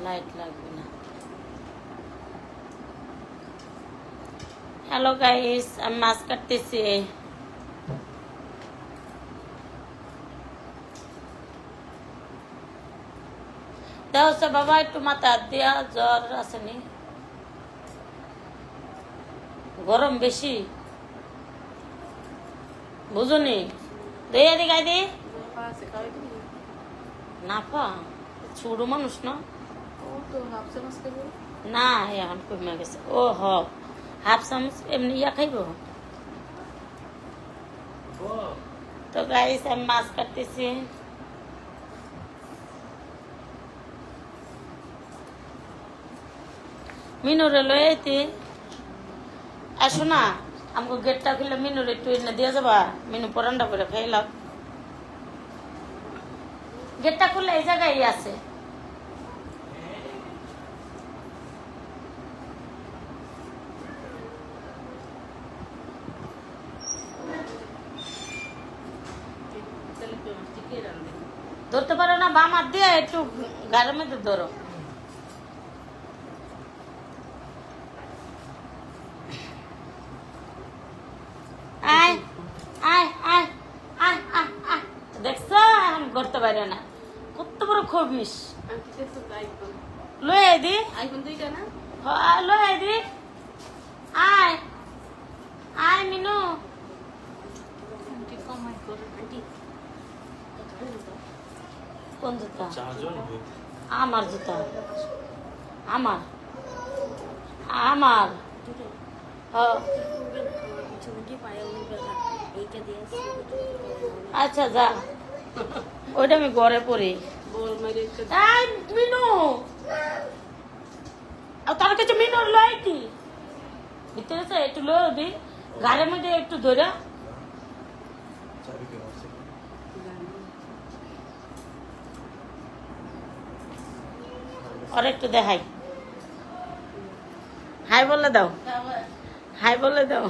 Light লাগবে না। Hello guys, আমি মাছ কাটতেছি। দেখো বাবা, একটু মাথা হাত দিয়া, জ্বর আসেনি, গরম বেশি বুঝুনি। দইয়া দি গাই দি না পা, ছোট মানুষ না, না এখন কমে গেছে। ও হ, হাফ চামচ এমনি ইয়া খাইব। তো গাইস, আমি মাছ কাটতেছি। মিনুরে লয়ে আইতি, আসো না, আমাকে গেটটা খুলে মিনুরে একটু এনে দিয়ে যাবা। মিনু পরান্ডা করে খাইলাম। গেটটা খুলে এই জায়গায় আছে। ধরতে পারো না, বাম হাত দিয়ে একটু গাড়ির মধ্যে ধরো। আয় আয় আয় আয় আয় আয়, দেখছো এখন করতে পারে না, কত বড় খবিস। লয়ে দি লয়ে দি, আয় আয় মিনু। কোন জুতা? আমার জুতা, আমার আমার আচ্ছা যা, ওইটা আমি ঘরে পড়ি। মিনু তার কাছে মিনুর লয় কি ভিতরে একটু লয় দি, গাড়ির মধ্যে একটু ধরে আর একটু দেখাই। হাই বলে দাও, হাই বলে দাও।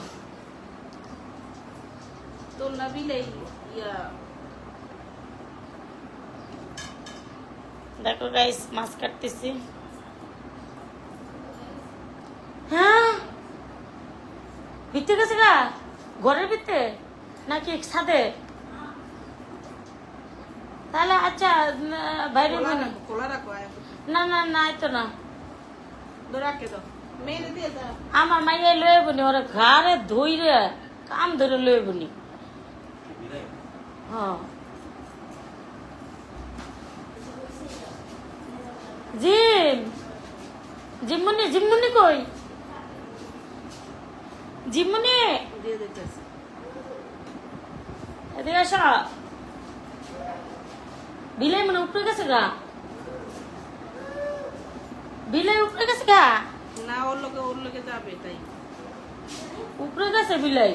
দেখো গাইস, মাছ কাটতেছি। হ্যাঁ, ভিতরে গেছে গা, ঘরের ভিতরে নাকি ছাদে? তাহলে আচ্ছা বাইরে না না না, তো না, আমার মাইয়া লয়ে বনি, ওরা ঘরে ধইরে কাম ধরে লয়ে বনি। হ্যাঁ জিম, জিমুনি জিমুনি কই? জিমুনি এদিকে আসো। বিলাই মানে উপরে গেছে গা, বিলাই উপরে গেছে গা না, ওর লোকে যাবে তাই উপরে গেছে বিলাই।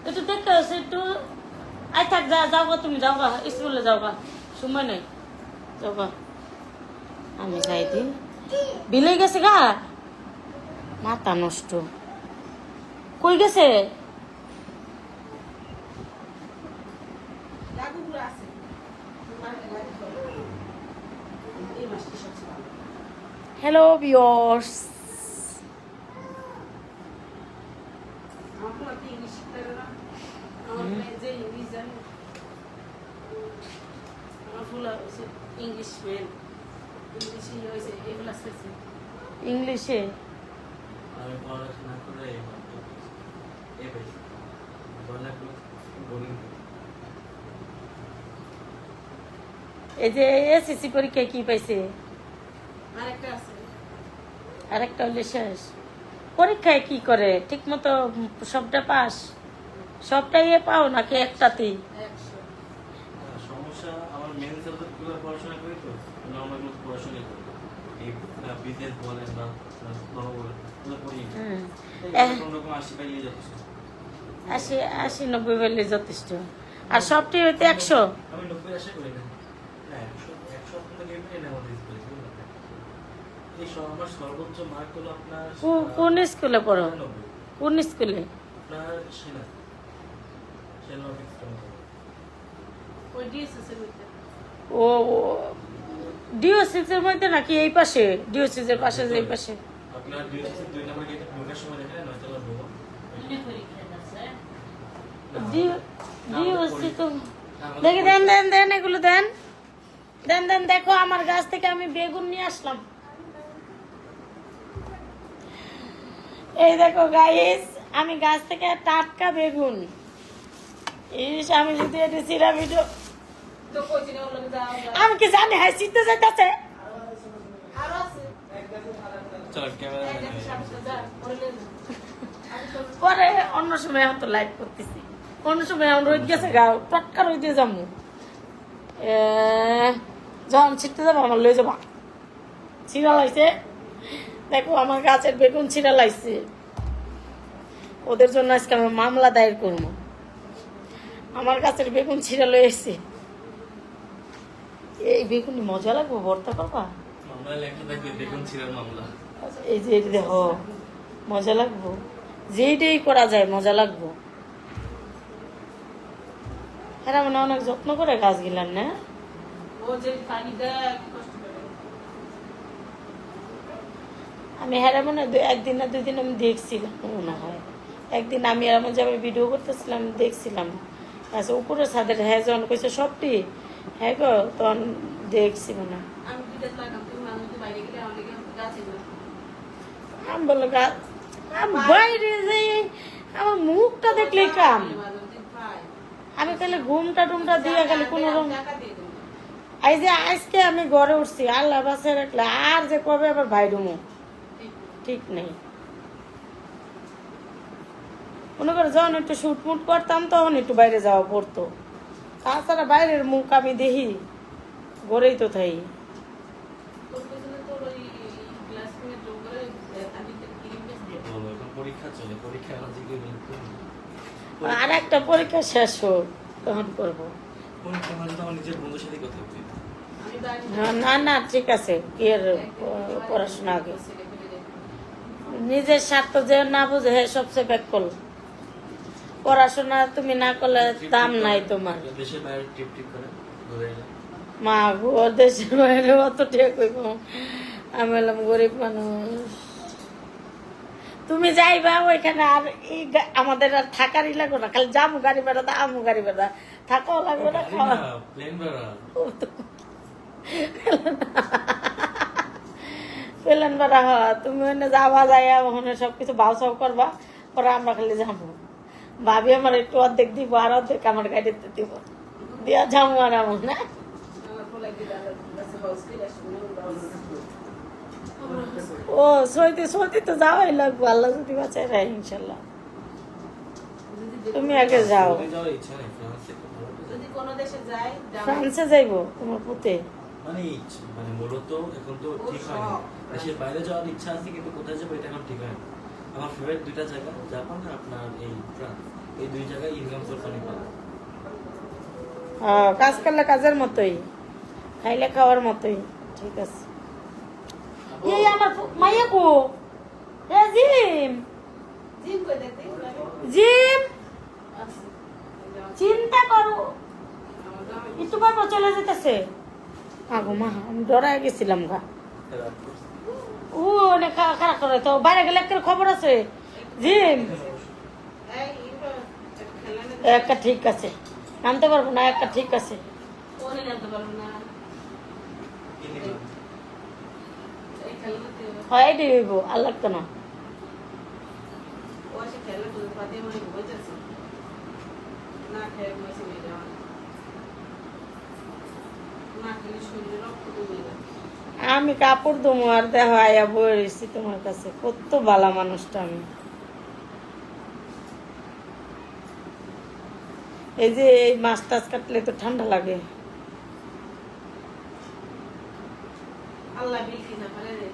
একটু দেখতে আছে একটু। আই থাক, যাও গা, তুমি যাও গা, স্কুলে যাও গা, সময় নেই, যাও গা। আমি যাই দি, বিলাই গেছে গা, মাথা নষ্ট। কই গেছে? হ্যালো ভিউয়ার্স, ইংলিশে এই যে এসএসসি পরীক্ষায় কি পাইছে? আরেকটা হলে শেষ। পরীক্ষায় কি করে ঠিক মতো সবটা পাস? সবটাই পাও নাকি একটাতেই? সমস্যা আমার মেন সাবজেক্ট গুলো পড়াশোনা করি, তো নরমাল পড়াশোনা করি, এই বিজনেস বলেন বা বড় বড় গুলো পড়ি। কোন রকম 80 পাইলে যথেষ্ট। 80 90 পাইলে যথেষ্ট। আর সবটাই হইতে 100? আমি 90 আশা করি না, 100 তো গেমে না আমাদের স্কুলে। এই আমার সর্বোচ্চ মার্ক হলো আপনার কোন স্কুলে পড়ো? কোন স্কুলে? আপনার সেনা অফিস। ও ডিওসিসের মধ্যে নাকি এই পাশে ডিওসিসের পাশে যে এই পাশে আপনার 2 নম্বর গেটে ঢোকার সময় দেখেন 9 তলা ঢোকা ডিওসি তো দেখি দেন দেন দেন এগুলো দেন দেন দেন দেখো আমার গাছ থেকে আমি বেগুন নিয়ে আসলাম এই দেখো গাইস আমি গাছ থেকে টাটকা বেগুন ইস আমি যদি এটা চিরা ভিডিও তো কইছি না ওর লগে যাও আমি কি জানি হ্যাঁ শীতে যাইতেছে আর আছে চলো ক্যামেরা যা ওরে লে পরে অন্য সময় হয়তো লাইভ করতেছি অন্য সময় আমার রোদ গেছে গা টটকা রোদ দিয়ে যাবো যখন ছিটতে যাবো আমার লয়ে যাবো ছিঁড়া লাগছে দেখো আমার গাছের বেগুন ছিঁড়া লাগছে ওদের জন্য আজকে আমি মামলা দায়ের করবো আমার গাছের বেগুন ছিঁড়া লয়ে এসছি এই বেগুন মজা লাগবো ভর্তা করবা মামলা লেখা থাকবে বেগুন ছিঁড়ার মামলা এই যে এটা দেখো মজা লাগবো যেইটাই করা যায় মজা লাগবো এরা মানে অনেক যত্ন করে গাছ গিলান না ও যে পানি দেয় কষ্ট করে আমি হ্যাঁ মনে হয় একদিন না 2 দিন আমি দেখছিলাম মনে হয় একদিন আমি আর আমার যাবে ভিডিও করতেছিলাম দেখছিলাম আচ্ছা উপরে ছাদের হ্যাঁ যখন কইছে সবটি হ্যাঁ গো তখন দেখছি মনে হয় আমি বিদেশ লাগাম তুমি মানুষ বাইরে গেলে অনেক গাছে না আমি বললো গাছ আমি বাইরে যাই আমার মুখটা দেখলেই কাম আমি তাহলে ঘুমটা টুমটা দিয়ে গেলে কোনো রকম টাকা দিয়ে দেবো এই যে আজকে আমি ঘরে উঠছি আল্লাহ বাসে রাখলে আর যে কবে আবার বাইরুমো ঠিক নেই মনে করে যখন একটু শুটমুট করতাম তখন একটু বাইরে যাওয়া পড়তো তাছাড়া বাইরের মুখ আমি দেখি ঘরেই তো থাই তোর পেছনে তোর ওই গ্লাস কিনে জোর করে আমি ক্রিম বেশ দিয়ে বলো এখন পরীক্ষা চলে পরীক্ষা আজকে আর একটা পরীক্ষা শেষ হোক তখন করবো পরীক্ষা মানে তো আমার নিজের বন্ধুর সাথে কথা বলি আমি বাড়ি হ্যাঁ, না না ঠিক আছে এর পড়াশোনা আগে নিজের স্বার্থ যে না বুঝে হে সবচেয়ে ব্যাকল পড়াশোনা তুমি না করলে দাম নাই তোমার দেশের বাইরে টিপ টিপ করে ঘুরে এলাম মা গো দেশের বাইরে অত ঠিক হইব আমি বললাম গরিব মানুষ তুমি যাইবা ওইখানে আর আমাদের আর থাকারই লাগবে না খালি যাবো গাড়ি ভাড়া দা আমু গাড়ি ভাড়া থাকাও লাগবে না খাওয়া প্লেন ভাড়া পেলেন ভাড়া হ তুমি ওখানে যাবা যাইয়া ওখানে সবকিছু ভাও সাও করবা পরে আমরা খালি যাবো ভাবি আমার একটু অর্ধেক দিব আর অর্ধেক আমার গাড়িতে দিব দিয়া যাবো আর এমন না আমার পোলাই দিলে গাছে বাউস করে আসবে ও সৌদি সৌদি তো যাওয়াই লাগবো আল্লাহ যদি বাঁচাই রায় ইনশাল্লাহ তুমি আগে যাও সৌদি যাওয়ার ইচ্ছা নেই ফ্রান্সে খুব ভালো তো যদি কোনো দেশে যায় ফ্রান্সে যাইবো তোমার পুতে মানে মানে মূলত এখন তো ঠিক হয় না দেশের বাইরে যাওয়ার ইচ্ছা আছে কিন্তু কোথায় যাবো এটা এখন ঠিক হয় না আমার ফেভারিট 2টা জায়গা জাপান আর আপনার এই ফ্রান্স এই 2 জায়গায় ইনকাম সোর্স অনেক ভালো কাজ করলে কাজের মতোই খাইলে খাওয়ার মতোই ঠিক আছে এই আমার মাইয়া কো এ জিম জিম করে দেখতে জিম আছে চিন্তা করো আমার গ্রামে একটু পর চলে যেতেছে আগো মা আমি ডরাই গেছিলাম গা ও অনেক খারাপ করে তো বাইরে গেলে একটা খবর আছে জিম এই খেলা একটা ঠিক আছে নামতে পারবো না একটা ঠিক আছে কোনে জানতে পারবো না এই খেলাতে হয় এটাই হইব আর লাগতো না ও আসে খেলা তো পাতে মানে ঘুমাইতেছে না খেয়ে ঘুমাইছে মেয়ে যাওয়া না খেলে শরীরে রক্ত কমে যায় আমি কাপড় দমো আর দেখো আয়া বয়ে রয়েছি তোমার কাছে কত ভালো মানুষটা আমি এই যে এই মাছ টাছ কাটলে তো ঠান্ডা লাগে আল্লাহ বিল কিনা পারে রে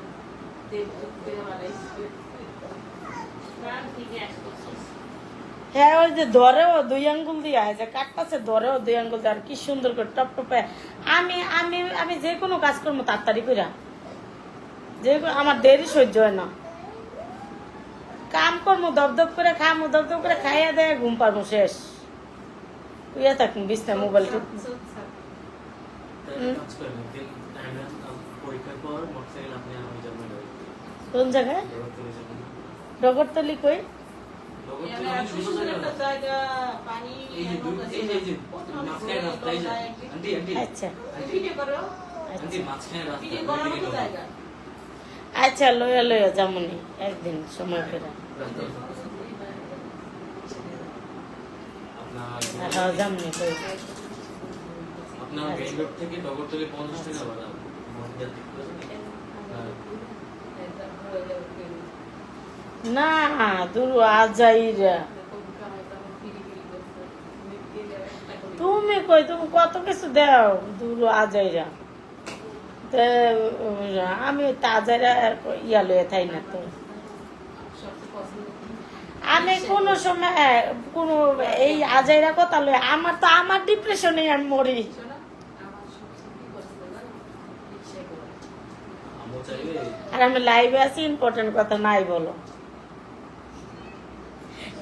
দেব দেব বানাইছে প্রাণ থেকে আসছে হ্যাঁ ওই যে ধরেও 2 আঙ্গুল দিয়ে যে কাটতেছে ধরেও 2 আঙ্গুল দিয়ে আর কি সুন্দর করে টপ টপে আমি আমি আমি যে কোনো কাজ করবো তাড়াতাড়ি করে যে আমার দেরি সহ্য হয় না কাম করবো দপদপ করে খামো দপদপ করে খাইয়া দেয় ঘুম পারবো শেষ তুইয়া থাকুন বিছনা মোবাইল কাজ করেন একদিন টাইমে পরীক্ষার পর মোটরসাইকেল আপনি আমি জন্মে যাবেন কোন জায়গায়? ডগরতলি কই? এখানে এত সুন্দর একটা জায়গা, পানি, আচ্ছা ভিডিও করো, ভিডিও করার মতো জায়গা। আচ্ছা, লইয়া লইয়া যামুনি একদিন সময় করে। হ্যাঁ যামুনি কই। আপনার মেইন রোড থেকে ডগরতলি 50 টাকা ভাড়া না দূর আজাইরা তুমি কই, তুমি কত কিছু দাও দূর আজাইরা। তো আমি তাজাইরা ইয়া লইয়া থাই না তো। আমি কোনো সময় কোনো এই আজাইরা কথা লই, আমার তো আমার ডিপ্রেশনে আমি মরি। আর আমি লাইভে আছি, ইম্পর্টেন্ট কথা নাই বলো।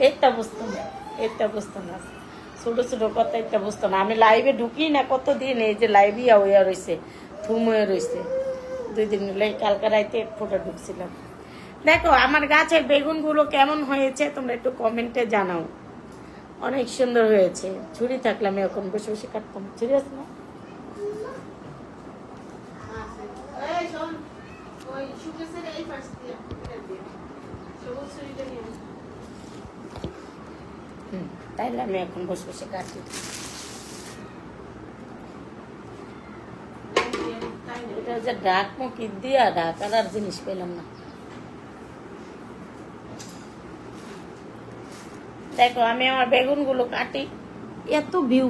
এটা বুঝতো না, এটা বুঝতো না, ছোট ছোট কথা এটা বুঝতো না। আমি লাইভে ঢুকি না কতদিন, এই যে লাইভ ইয়া রয়েছে, থুম হয়ে রয়েছে 2 দিন হলে। কালকে রাইতে এক ফোঁটা ঢুকছিলাম। দেখো আমার গাছের বেগুনগুলো কেমন হয়েছে তোমরা একটু কমেন্টে জানাও। অনেক সুন্দর হয়েছে। ছুরি থাকলে আমি এখন বসে বসে কাটতাম। ছুরি আছে না? এই শোন, ওই সুকেশের এই পাশ দিয়ে এটা দিয়ে সবুজ ছুরিটা নিয়ে আয়। তাইলে আমি এখন বসে বসে কাটি। এটা যে ডাক মুখি দিয়া ঢাকার আর জিনিস পেলাম না। দেখো আমি আমার বেগুনগুলো কাটি, এত ভিউ